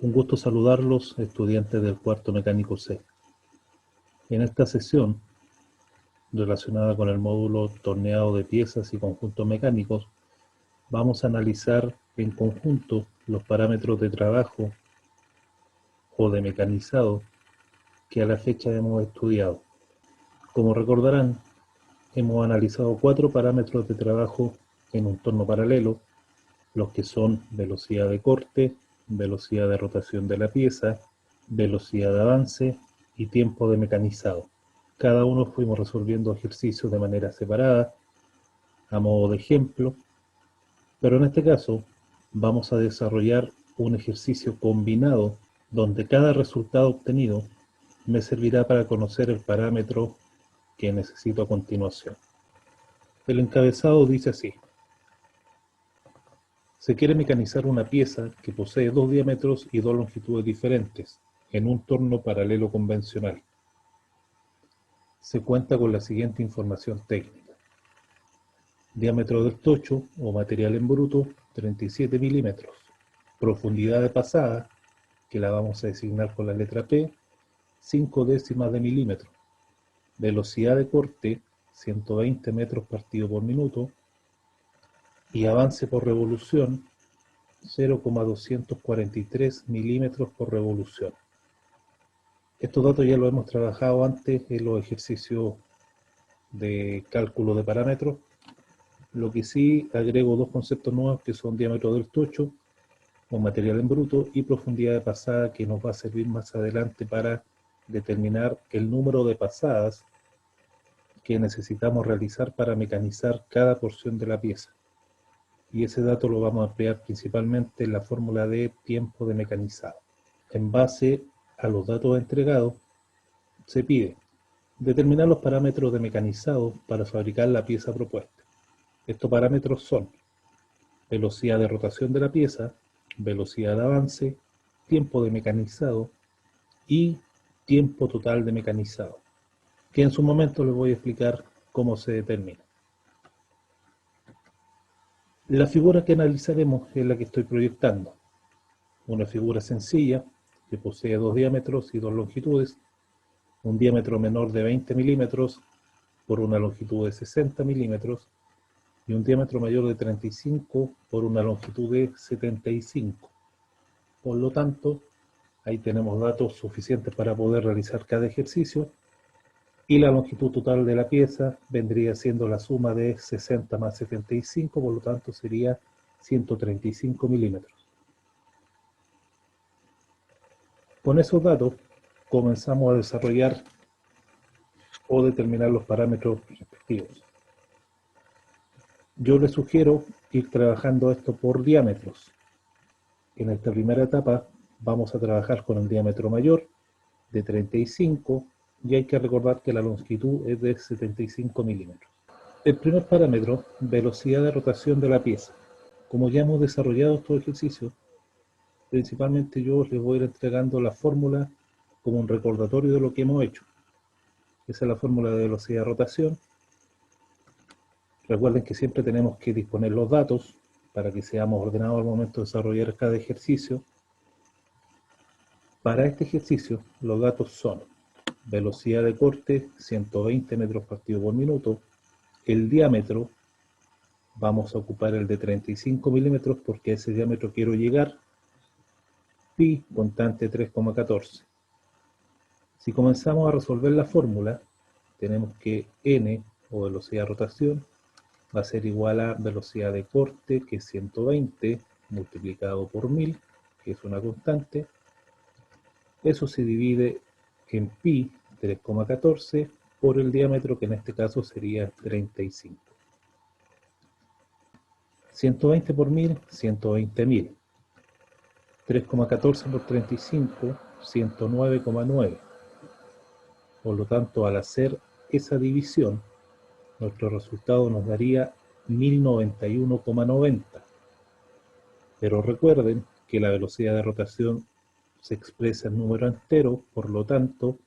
Un gusto saludarlos, estudiantes del cuarto mecánico C. En esta sesión, relacionada con el módulo torneado de piezas y conjuntos mecánicos, vamos a analizar en conjunto los parámetros de trabajo o de mecanizado que a la fecha hemos estudiado. Como recordarán, hemos analizado 4 parámetros de trabajo en un torno paralelo, los que son velocidad de corte, velocidad de rotación de la pieza, velocidad de avance y tiempo de mecanizado. Cada uno fuimos resolviendo ejercicios de manera separada, a modo de ejemplo, pero en este caso vamos a desarrollar un ejercicio combinado donde cada resultado obtenido me servirá para conocer el parámetro que necesito a continuación. El encabezado dice así: se quiere mecanizar una pieza que posee 2 diámetros y 2 longitudes diferentes en un torno paralelo convencional. Se cuenta con la siguiente información técnica. Diámetro del tocho o material en bruto, 37 milímetros. Profundidad de pasada, que la vamos a designar con la letra P, 5 décimas de milímetro. Velocidad de corte, 120 metros partido por minuto. Y avance por revolución, 0,243 milímetros por revolución. Estos datos ya los hemos trabajado antes en los ejercicios de cálculo de parámetros. Lo que sí, agrego 2 conceptos nuevos que son diámetro del tocho o material en bruto y profundidad de pasada, que nos va a servir más adelante para determinar el número de pasadas que necesitamos realizar para mecanizar cada porción de la pieza. Y ese dato lo vamos a emplear principalmente en la fórmula de tiempo de mecanizado. En base a los datos entregados, se pide determinar los parámetros de mecanizado para fabricar la pieza propuesta. Estos parámetros son velocidad de rotación de la pieza, velocidad de avance, tiempo de mecanizado y tiempo total de mecanizado, que en su momento les voy a explicar cómo se determina. La figura que analizaremos es la que estoy proyectando. Una figura sencilla que posee 2 diámetros y 2 longitudes, un diámetro menor de 20 milímetros por una longitud de 60 milímetros y un diámetro mayor de 35 por una longitud de 75. Por lo tanto, ahí tenemos datos suficientes para poder realizar cada ejercicio, y la longitud total de la pieza vendría siendo la suma de 60 más 75, por lo tanto sería 135 milímetros. Con esos datos comenzamos a desarrollar o determinar los parámetros respectivos. Yo les sugiero ir trabajando esto por diámetros. En esta primera etapa vamos a trabajar con el diámetro mayor de 35 y hay que recordar que la longitud es de 75 milímetros. El primer parámetro, velocidad de rotación de la pieza. Como ya hemos desarrollado estos ejercicios, principalmente yo les voy a ir entregando la fórmula como un recordatorio de lo que hemos hecho. Esa es la fórmula de velocidad de rotación. Recuerden que siempre tenemos que disponer los datos para que seamos ordenados al momento de desarrollar cada ejercicio. Para este ejercicio, los datos son velocidad de corte, 120 metros partido por minuto. El diámetro, vamos a ocupar el de 35 milímetros porque a ese diámetro quiero llegar. Pi, constante 3,14. Si comenzamos a resolver la fórmula, tenemos que n, o velocidad de rotación, va a ser igual a velocidad de corte, que es 120, multiplicado por 1000, que es una constante. Eso se divide en pi, 3,14, por el diámetro, que en este caso sería 35. 120 por 1000, 120.000. 3,14 por 35, 109,9. Por lo tanto, al hacer esa división, nuestro resultado nos daría 1091,90. Pero recuerden que la velocidad de rotación se expresa en número entero, por lo tanto,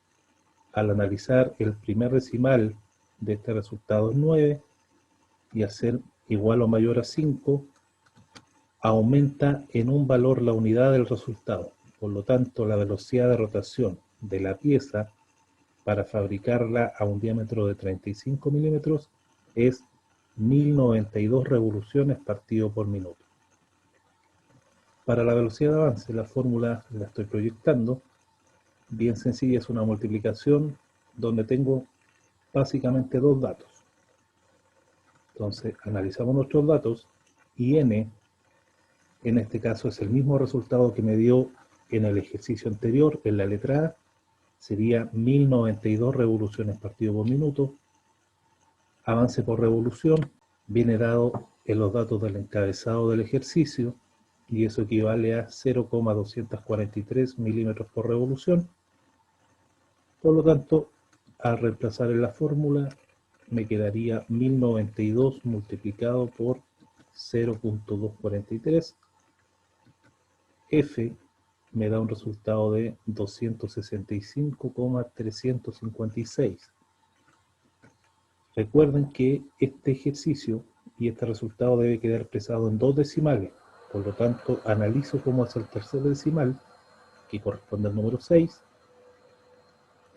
al analizar el primer decimal de este resultado es 9, y hacer igual o mayor a 5, aumenta en un valor la unidad del resultado. Por lo tanto, la velocidad de rotación de la pieza para fabricarla a un diámetro de 35 milímetros es 1092 revoluciones partido por minuto. Para la velocidad de avance, la fórmula la estoy proyectando. Bien sencilla, es una multiplicación donde tengo básicamente dos datos. Entonces, analizamos nuestros datos y n, en este caso, es el mismo resultado que me dio en el ejercicio anterior, en la letra A, sería 1092 revoluciones partido por minuto. Avance por revolución viene dado en los datos del encabezado del ejercicio y eso equivale a 0,243 milímetros por revolución. Por lo tanto, al reemplazar en la fórmula, me quedaría 1092 multiplicado por 0,243. F me da un resultado de 265,356. Recuerden que este ejercicio y este resultado debe quedar expresado en dos decimales. Por lo tanto, analizo cómo es el tercer decimal, que corresponde al número 6.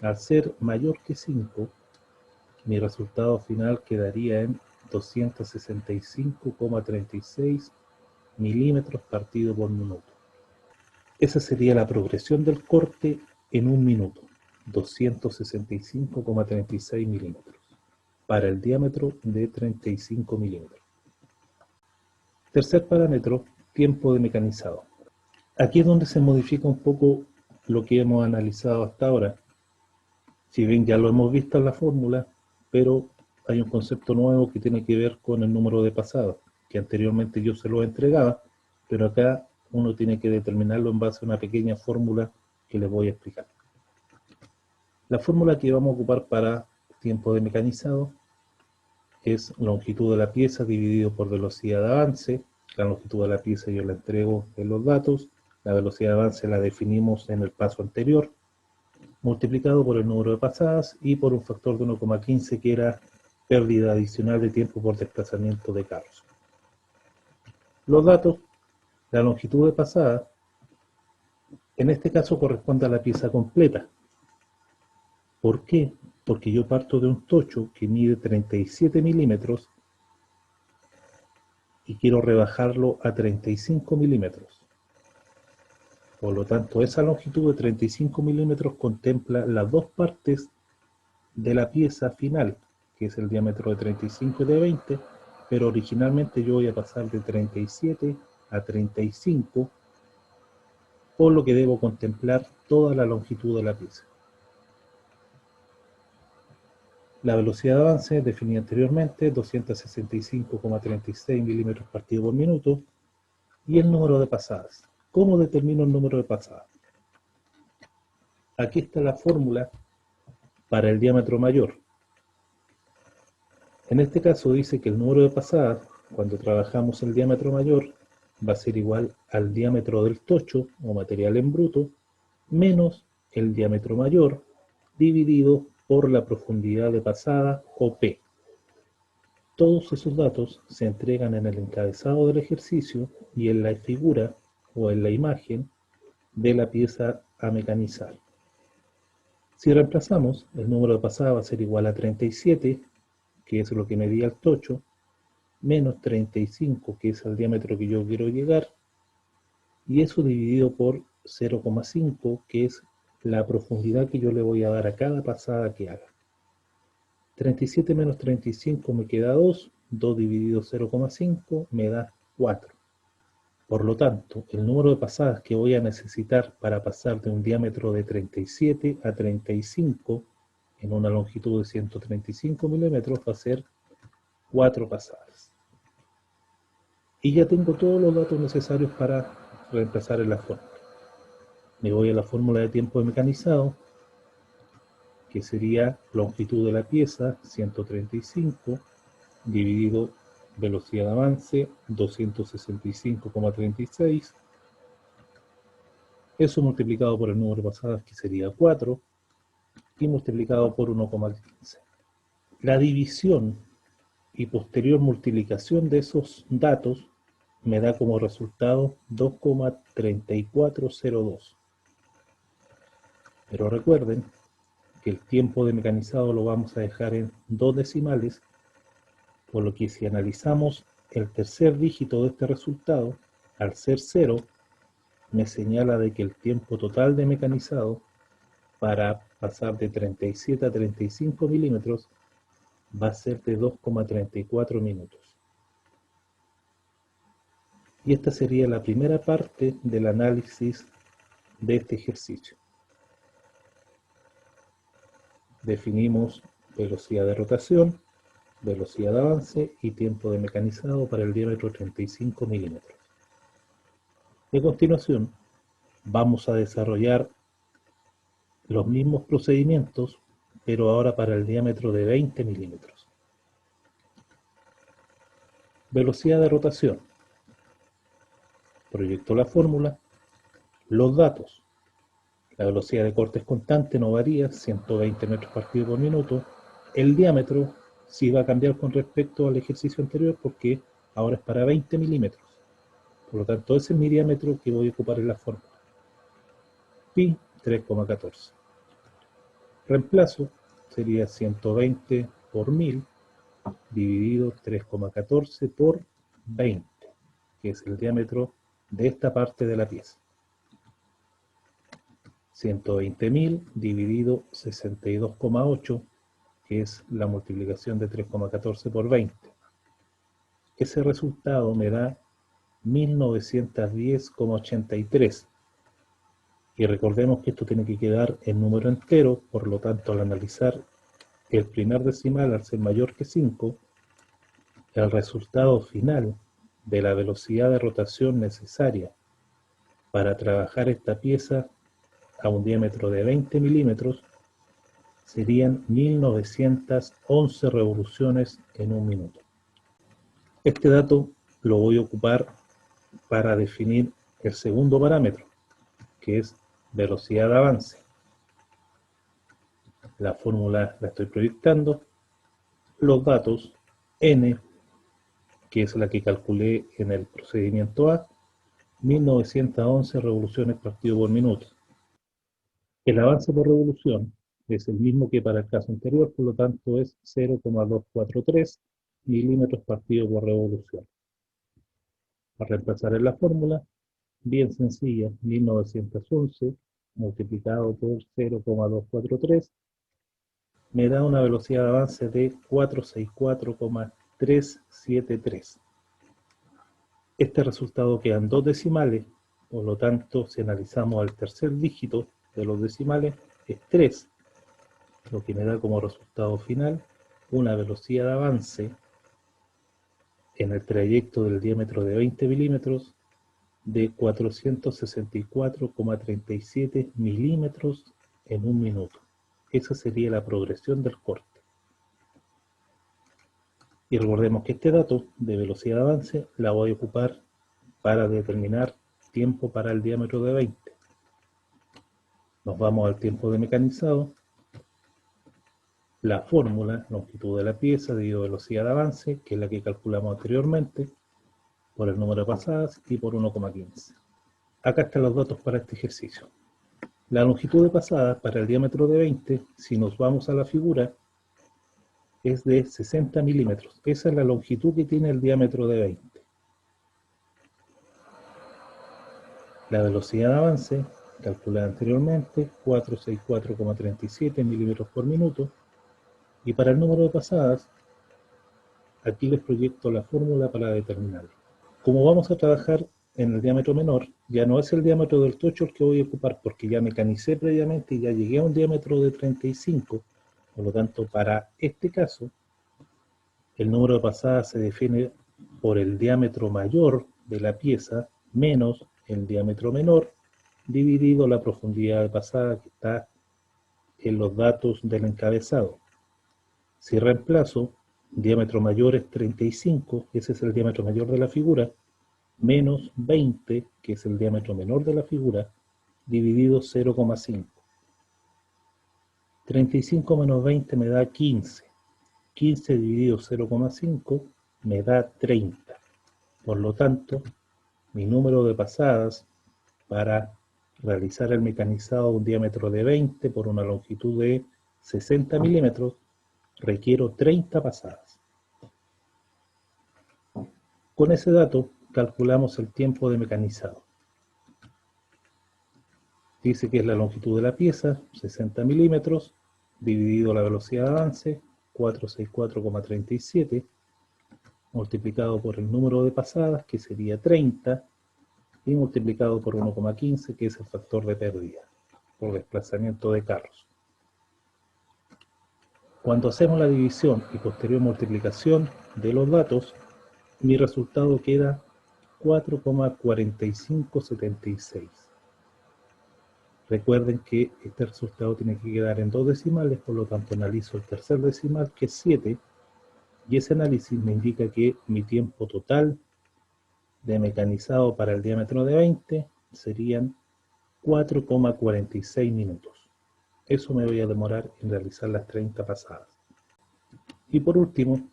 Al ser mayor que 5, mi resultado final quedaría en 265,36 milímetros partido por minuto. Esa sería la progresión del corte en un minuto, 265,36 milímetros, para el diámetro de 35 milímetros. Tercer parámetro, tiempo de mecanizado. Aquí es donde se modifica un poco lo que hemos analizado hasta ahora. Si bien ya lo hemos visto en la fórmula, pero hay un concepto nuevo que tiene que ver con el número de pasadas, que anteriormente yo se lo entregaba, pero acá uno tiene que determinarlo en base a una pequeña fórmula que les voy a explicar. La fórmula que vamos a ocupar para tiempo de mecanizado es longitud de la pieza dividido por velocidad de avance. La longitud de la pieza yo la entrego en los datos, la velocidad de avance la definimos en el paso anterior, multiplicado por el número de pasadas y por un factor de 1,15 que era pérdida adicional de tiempo por desplazamiento de carros. Los datos, la longitud de pasada, en este caso corresponde a la pieza completa. ¿Por qué? Porque yo parto de un tocho que mide 37 milímetros y quiero rebajarlo a 35 milímetros. Por lo tanto, esa longitud de 35 milímetros contempla las dos partes de la pieza final, que es el diámetro de 35 y de 20, pero originalmente yo voy a pasar de 37 a 35, por lo que debo contemplar toda la longitud de la pieza. La velocidad de avance, definí anteriormente, 265,36 milímetros partido por minuto, y el número de pasadas. ¿Cómo determino el número de pasadas? Aquí está la fórmula para el diámetro mayor. En este caso dice que el número de pasadas, cuando trabajamos el diámetro mayor, va a ser igual al diámetro del tocho o material en bruto, menos el diámetro mayor, dividido por la profundidad de pasada o P. Todos esos datos se entregan en el encabezado del ejercicio y en la figura o en la imagen de la pieza a mecanizar. Si reemplazamos, el número de pasada va a ser igual a 37, que es lo que medía el tocho, menos 35, que es el diámetro que yo quiero llegar, y eso dividido por 0,5, que es la profundidad que yo le voy a dar a cada pasada que haga. 37 menos 35 me queda 2, 2 dividido 0,5 me da 4. Por lo tanto, el número de pasadas que voy a necesitar para pasar de un diámetro de 37 a 35 en una longitud de 135 milímetros va a ser 4 pasadas. Y ya tengo todos los datos necesarios para reemplazar en la fórmula. Me voy a la fórmula de tiempo de mecanizado, que sería longitud de la pieza, 135, dividido velocidad de avance, 265,36. Eso multiplicado por el número de pasadas, que sería 4, y multiplicado por 1,15. La división y posterior multiplicación de esos datos me da como resultado 2,3402. Pero recuerden que el tiempo de mecanizado lo vamos a dejar en 2 decimales, por lo que si analizamos el tercer dígito de este resultado, al ser 0, me señala de que el tiempo total de mecanizado para pasar de 37 a 35 milímetros va a ser de 2,34 minutos. Y esta sería la primera parte del análisis de este ejercicio. Definimos velocidad de rotación, velocidad de avance y tiempo de mecanizado para el diámetro 35 milímetros. A continuación, vamos a desarrollar los mismos procedimientos, pero ahora para el diámetro de 20 milímetros. Velocidad de rotación. Proyecto la fórmula. Los datos. La velocidad de corte es constante, no varía, 120 metros partido por minuto. El diámetro sí va a cambiar con respecto al ejercicio anterior porque ahora es para 20 milímetros. Por lo tanto, ese es mi diámetro que voy a ocupar en la fórmula. Pi 3,14. Reemplazo sería 120 por 1000 dividido 3,14 por 20, que es el diámetro de esta parte de la pieza. 120.000 dividido 62,8, que es la multiplicación de 3,14 por 20. Ese resultado me da 1910,83. Y recordemos que esto tiene que quedar en número entero, por lo tanto al analizar el primer decimal al ser mayor que 5, el resultado final de la velocidad de rotación necesaria para trabajar esta pieza a un diámetro de 20 milímetros serían 1911 revoluciones en un minuto. Este dato lo voy a ocupar para definir el segundo parámetro, que es velocidad de avance. La fórmula la estoy proyectando. Los datos n, que es la que calculé en el procedimiento A, 1911 revoluciones partido por minuto. El avance por revolución es el mismo que para el caso anterior, por lo tanto es 0,243 milímetros partido por revolución. Al reemplazar en la fórmula, bien sencilla, 1911 multiplicado por 0,243 me da una velocidad de avance de 464,373. Este resultado queda en 2 decimales, por lo tanto, si analizamos el tercer dígito de los decimales, es 3, lo que me da como resultado final una velocidad de avance en el trayecto del diámetro de 20 milímetros de 464,37 milímetros en un minuto. Esa sería la progresión del corte. Y recordemos que este dato de velocidad de avance la voy a ocupar para determinar tiempo para el diámetro de 20. Nos vamos al tiempo de mecanizado. La fórmula, longitud de la pieza dividido velocidad de avance, que es la que calculamos anteriormente, por el número de pasadas y por 1,15. Acá están los datos para este ejercicio. La longitud de pasadas para el diámetro de 20, si nos vamos a la figura, es de 60 milímetros. Esa es la longitud que tiene el diámetro de 20. La velocidad de avance, calculada anteriormente, 464,37 milímetros por minuto. Y para el número de pasadas, aquí les proyecto la fórmula para determinarlo. Como vamos a trabajar en el diámetro menor, ya no es el diámetro del tocho el que voy a ocupar, porque ya mecanicé previamente y ya llegué a un diámetro de 35. Por lo tanto, para este caso, el número de pasadas se define por el diámetro mayor de la pieza menos el diámetro menor dividido la profundidad de pasada que está en los datos del encabezado. Si reemplazo, diámetro mayor es 35, ese es el diámetro mayor de la figura, menos 20, que es el diámetro menor de la figura, dividido 0,5. 35 menos 20 me da 15. 15 dividido 0,5 me da 30. Por lo tanto, mi número de pasadas para realizar el mecanizado de un diámetro de 20 por una longitud de 60 milímetros, requiero 30 pasadas. Con ese dato calculamos el tiempo de mecanizado. Dice que es la longitud de la pieza, 60 milímetros, dividido la velocidad de avance, 464,37, multiplicado por el número de pasadas, que sería 30, y multiplicado por 1,15, que es el factor de pérdida, por desplazamiento de carros. Cuando hacemos la división y posterior multiplicación de los datos, mi resultado queda 4,4576. Recuerden que este resultado tiene que quedar en 2 decimales, por lo tanto analizo el tercer decimal, que es 7, y ese análisis me indica que mi tiempo total de mecanizado para el diámetro de 20 serían 4,46 minutos. Eso me voy a demorar en realizar las 30 pasadas. Y por último,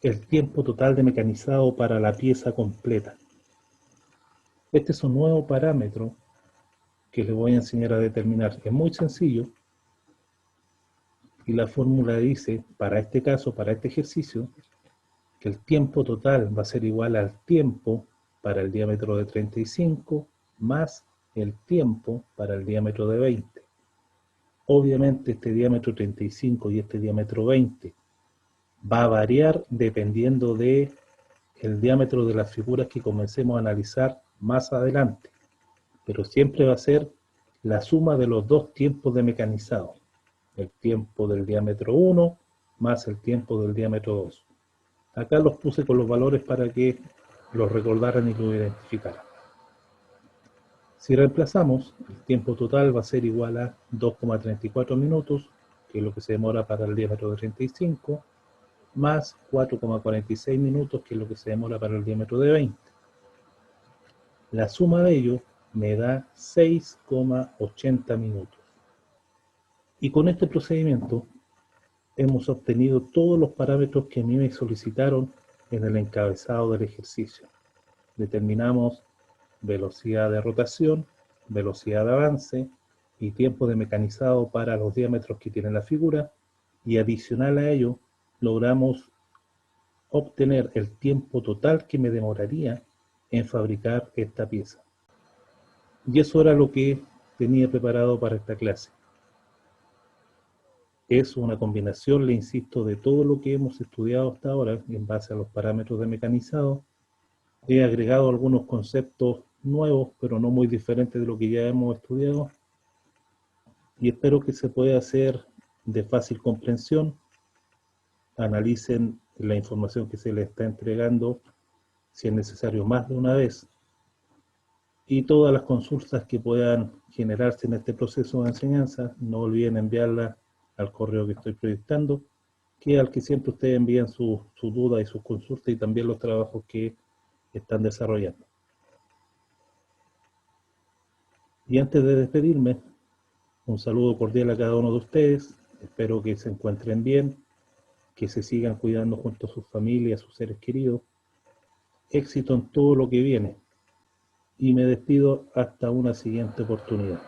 el tiempo total de mecanizado para la pieza completa. Este es un nuevo parámetro que les voy a enseñar a determinar. Es muy sencillo y la fórmula dice, para este caso, para este ejercicio, que el tiempo total va a ser igual al tiempo para el diámetro de 35 más el tiempo para el diámetro de 20. Obviamente este diámetro 35 y este diámetro 20 va a variar dependiendo de el diámetro de las figuras que comencemos a analizar más adelante, pero siempre va a ser la suma de los dos tiempos de mecanizado, el tiempo del diámetro 1 más el tiempo del diámetro 2. Acá los puse con los valores para que los recordaran y lo identificaran. Si reemplazamos, el tiempo total va a ser igual a 2,34 minutos, que es lo que se demora para el diámetro de 35, más 4,46 minutos, que es lo que se demora para el diámetro de 20. La suma de ellos me da 6,80 minutos. Y con este procedimiento hemos obtenido todos los parámetros que a mí me solicitaron en el encabezado del ejercicio. Determinamos velocidad de rotación, velocidad de avance y tiempo de mecanizado para los diámetros que tiene la figura, y adicional a ello logramos obtener el tiempo total que me demoraría en fabricar esta pieza. Y eso era lo que tenía preparado para esta clase. Es una combinación, le insisto, de todo lo que hemos estudiado hasta ahora en base a los parámetros de mecanizado. He agregado algunos conceptos nuevos, pero no muy diferentes de lo que ya hemos estudiado, y espero que se pueda hacer de fácil comprensión. Analicen la información que se les está entregando, si es necesario más de una vez, y todas las consultas que puedan generarse en este proceso de enseñanza, no olviden enviarlas al correo que estoy proyectando, que al que siempre ustedes envían sus dudas y sus consultas y también los trabajos que están desarrollando. Y antes de despedirme, un saludo cordial a cada uno de ustedes. Espero que se encuentren bien, que se sigan cuidando junto a sus familias, a sus seres queridos. Éxito en todo lo que viene. Y me despido hasta una siguiente oportunidad.